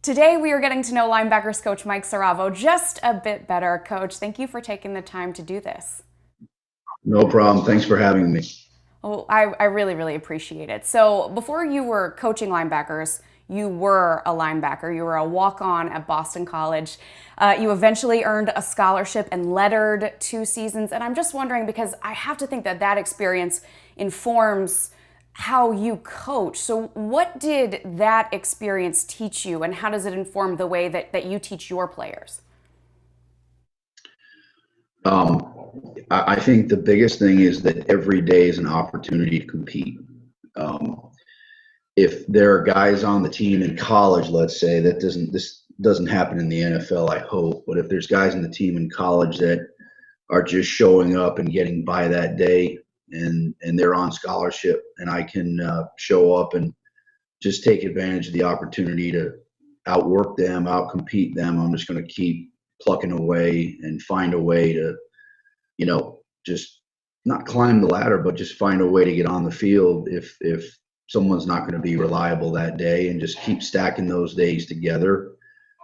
Today we are getting to know linebackers coach Mike Siravo just a bit better. Coach, thank you for taking the time to do this. No problem. Thanks for having me. Well, I really, really appreciate it. So before you were coaching linebackers, you were a linebacker. You were a walk-on at Boston College. You eventually earned a scholarship and lettered 2 seasons. And I'm just wondering, because I have to think that that experience informs how you coach. So what did that experience teach you, and how does it inform the way that you teach your players? I think the biggest thing is that every day is an opportunity to compete. Um, if there are guys on the team in college, let's say, this doesn't happen in the NFL, I hope, but if there's guys in the team in college that are just showing up and getting by that day, and they're on scholarship, and I can show up and just take advantage of the opportunity to outwork them, outcompete them, I'm just going to keep plucking away and find a way to just not climb the ladder, but just find a way to get on the field if someone's not going to be reliable that day, and just keep stacking those days together.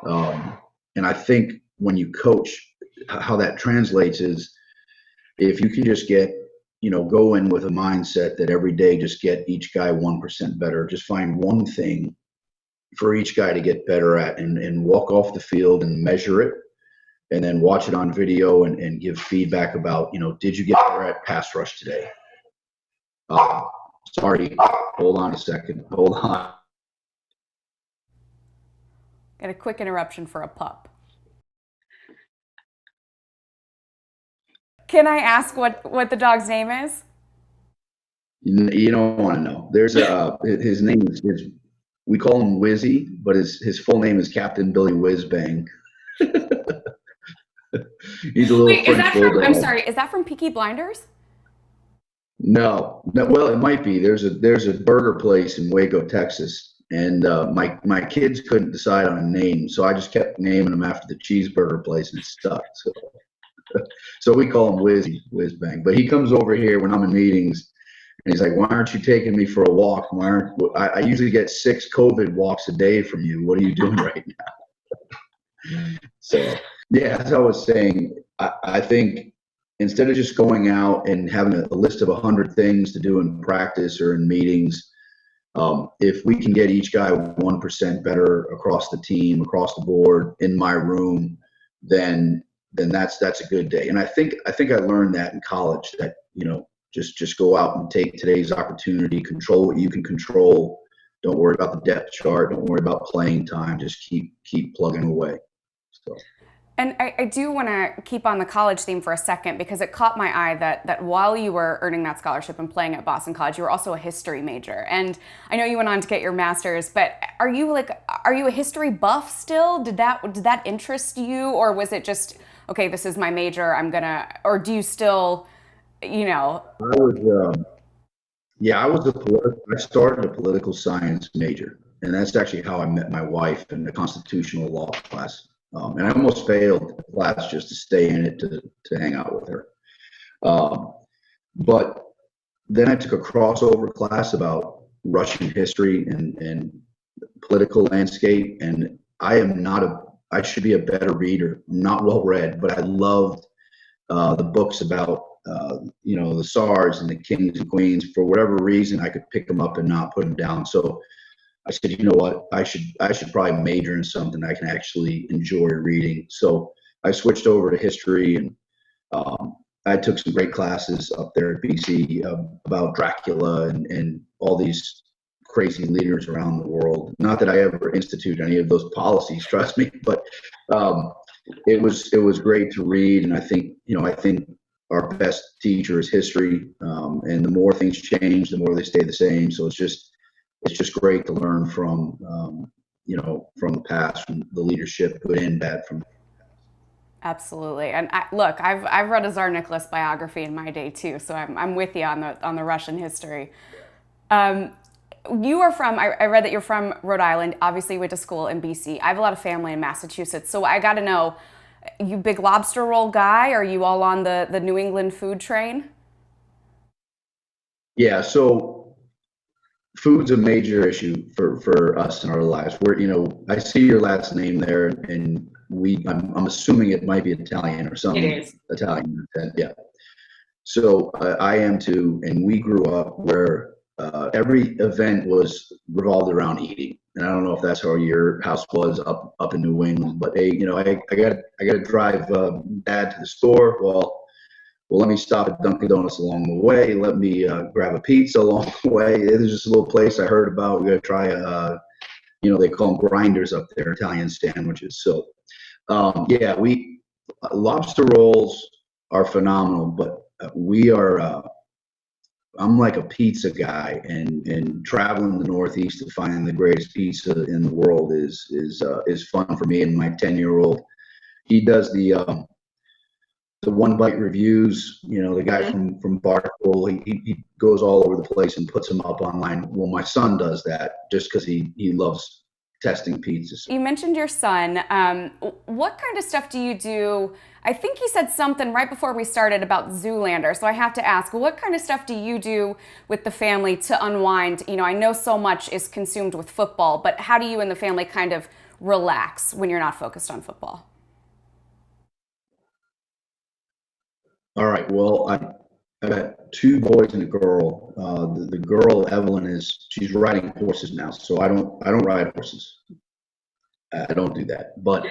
And I think when you coach, how that translates is if you can just go in with a mindset that every day just get each guy 1% better, just find one thing for each guy to get better at, and walk off the field and measure it, and then watch it on video and give feedback about, did you get better at pass rush today? Uh, Sorry, hold on a second. Hold on. Got a quick interruption for a pup. Can I ask what the dog's name is? You don't want to know. There's his name is we call him Wizzy, but his full name is Captain Billy Whizzbang. He's a little Wait, is French that from, I'm bulldog. sorry, is that from Peaky Blinders? No, no. Well, it might be. There's a burger place in Waco, Texas, and my kids couldn't decide on a name, so I just kept naming them after the cheeseburger place, and it stuck. So we call him Whiz Bang. But he comes over here when I'm in meetings, and he's like, "Why aren't you taking me for a walk? Why aren't I usually get 6 COVID walks a day from you? What are you doing right now?" So yeah, as I was saying, I think instead of just going out and having a list of 100 things to do in practice or in meetings, if we can get each guy 1% better across the team, across the board, in my room, then that's a good day. And I think I learned that in college, that just go out and take today's opportunity, control what you can control. Don't worry about the depth chart. Don't worry about playing time. Just keep plugging away. So. And I do want to keep on the college theme for a second, because it caught my eye that while you were earning that scholarship and playing at Boston College, you were also a history major. And I know you went on to get your master's, but are you a history buff still? Did that interest you, or was it just, okay, this is my major, or do you still, you know, I was Yeah, I started a political science major, and that's actually how I met my wife in the constitutional law class. And I almost failed the class just to stay in it to hang out with her. Um, but then I took a crossover class about Russian history and political landscape, and I should be a better reader. I'm not well read, but I loved the books about the czars and the kings and queens. For whatever reason, I could pick them up and not put them down. So I said, you know what, I should probably major in something I can actually enjoy reading. So I switched over to history, and um, I took some great classes up there at BC about Dracula and all these crazy leaders around the world. Not that I ever institute any of those policies, trust me, but um, it was great to read. And I think our best teacher is history, and the more things change, the more they stay the same. So it's just great to learn from the past, from the leadership, good and bad, from. absolutely. And look, I've read a Tsar Nicholas biography in my day too, so I'm with you on the Russian history. Um, you are from, I read that you're from Rhode Island. Obviously, you went to school in BC. I have a lot of family in Massachusetts, so I got to know, you big lobster roll guy? Are you all on the New England food train? Yeah. So food's a major issue for us in our lives. We're, I see your last name there, and I'm assuming it might be Italian or It something is. Italian. Yeah. So I am too, and we grew up where every event was revolved around eating. And I don't know if that's how your house was up in New England, but hey, I got to drive dad to the store. Well, let me stop at Dunkin' Donuts along the way. Let me grab a pizza along the way. There's just a little place I heard about. We got to try they call them grinders up there, Italian sandwiches. So yeah, we lobster rolls are phenomenal, but we are. I'm like a pizza guy, and traveling the Northeast to find the greatest pizza in the world is fun for me. And my 10-year-old, he does the one bite reviews. The guy from Barstool, he goes all over the place and puts them up online. Well, my son does that just because he loves testing pizzas. You mentioned your son. What kind of stuff do you do? I think you said something right before we started about Zoolander, so I have to ask, what kind of stuff do you do with the family to unwind? I know so much is consumed with football, but how do you and the family kind of relax when you're not focused on football? All right. Well, I got two boys and a girl. The girl Evelyn she's riding horses now, so I don't ride horses. I don't do that. But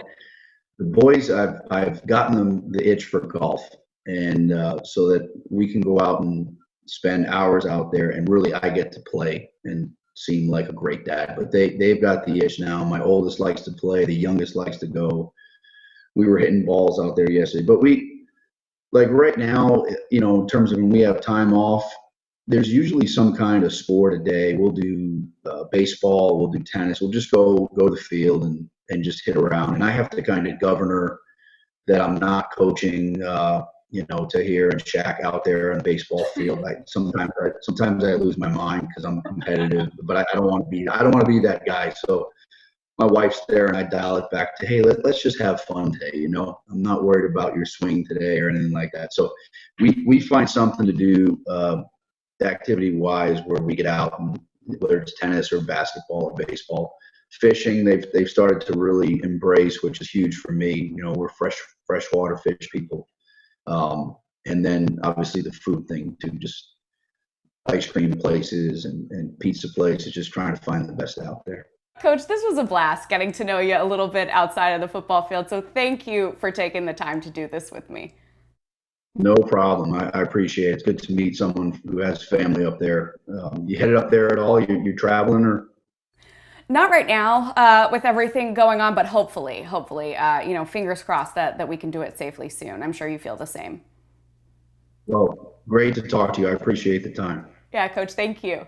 the boys, I've gotten them the itch for golf, and so that we can go out and spend hours out there, and really I get to play and seem like a great dad. But they've got the itch now. My oldest likes to play. The youngest likes to go. We were hitting balls out there yesterday, but like right now, in terms of when we have time off, there's usually some kind of sport a day. We'll do baseball, we'll do tennis, we'll just go to the field and just hit around. And I have to kind of govern her that I'm not coaching, Tahir and Shaq out there on the baseball field. Sometimes I lose my mind because I'm competitive, but I don't want to be that guy. So my wife's there, and I dial it back to, hey, let's just have fun today. I'm not worried about your swing today or anything like that. So we find something to do activity wise where we get out, and whether it's tennis or basketball or baseball. Fishing, they've started to really embrace, which is huge for me. We're freshwater fish people. And then obviously the food thing too, just ice cream places and pizza places, just trying to find the best out there. Coach, this was a blast getting to know you a little bit outside of the football field, so thank you for taking the time to do this with me. No problem. I appreciate it. It's good to meet someone who has family up there. You headed up there at all? You're traveling or? Not right now with everything going on, but hopefully, fingers crossed that we can do it safely soon. I'm sure you feel the same. Well, great to talk to you. I appreciate the time. Yeah, Coach, thank you.